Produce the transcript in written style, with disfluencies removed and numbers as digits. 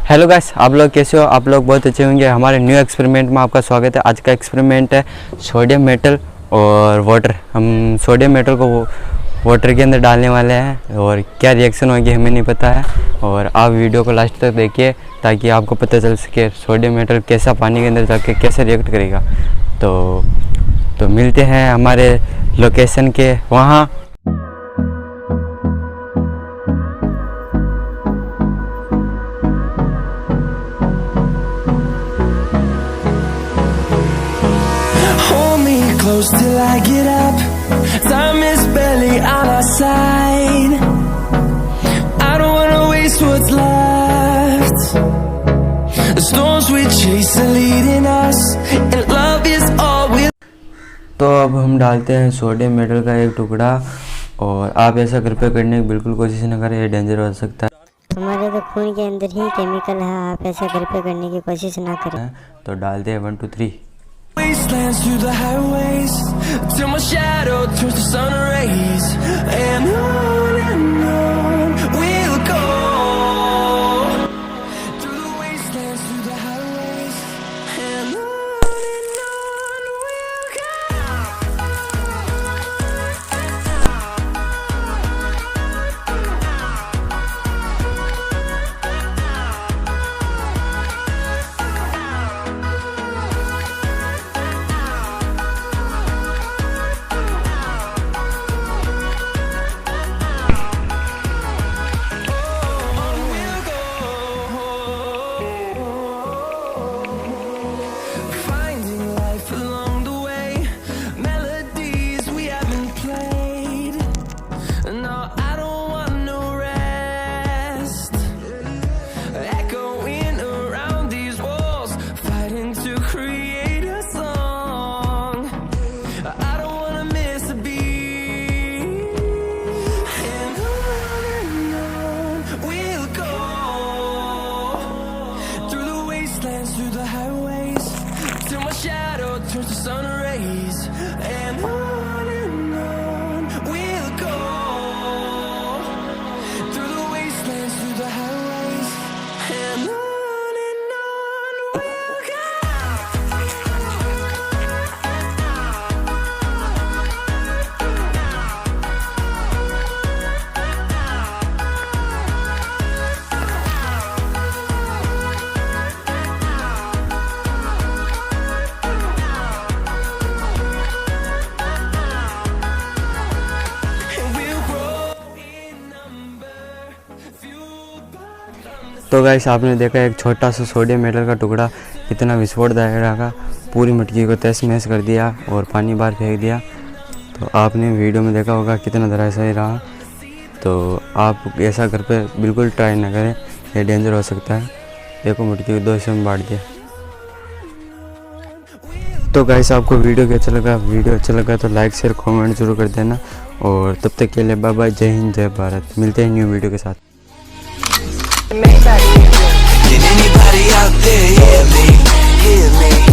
Hello guys, आप लोग कैसे हो? आप लोग बहुत अच्छे होंगे। हमारे न्यू एक्सपेरिमेंट में आपका स्वागत है। आज का एक्सपेरिमेंट है सोडियम मेटल और वाटर। हम सोडियम मेटल को वाटर के अंदर डालने वाले हैं और क्या रिएक्शन होगी हमें नहीं पता है। और आप वीडियो को लास्ट तक देखिए ताकि आपको पता चल सके सोडियम मेटल कैसा पानी के अंदर जाके कैसे रिएक्ट करेगा। तो मिलते हैं हमारे लोकेशन के वहाँ। Close till I get up. Time is barely on our side. I don't wanna waste what's left. The storms we chase are leading us, and love is all we. तो अब हम डालते हैं सोडियम मेटल का एक टुकड़ा, और आप ऐसा घर पे करने की बिल्कुल कोशिश न करें, ये डेंजर हो सकता है। हमारे तो खून के अंदर ही केमिकल है, आप ऐसा घर पे करने की कोशिश ना करें। तो डालते हैं 1 2 3। Wastelands through the highways, till my shadow turns to sun rays, and on we'll go. Through the wastelands, through the highways, and on we'll go. Through the highways, till my shadow turns to sun rays, and on we'll go. Through the wastelands, through the highways, and on we'll go. तो guys, आपने देखा एक छोटा सा sodium metal का टुकड़ा कितना विस्फोटदायक का पूरी मटकी को तहस नहस कर दिया और पानी बाहर फेंक दिया। तो आपने वीडियो में देखा होगा कितना धराशायी रहा। तो आप ऐसा घर पे बिल्कुल ट्राई ना करें, ये डेंजर हो सकता है। देखो, मटकी को 2 हिस्सों में बांट दिया। तो गाइस, आपको वीडियो अच्छा लगा तो लाइक शेयर कमेंट जरूर कर देना। और तब तक के लिए बाय बाय, जय हिंद जय भारत। मिलते हैं न्यू वीडियो के साथ। Can anybody out there hear me?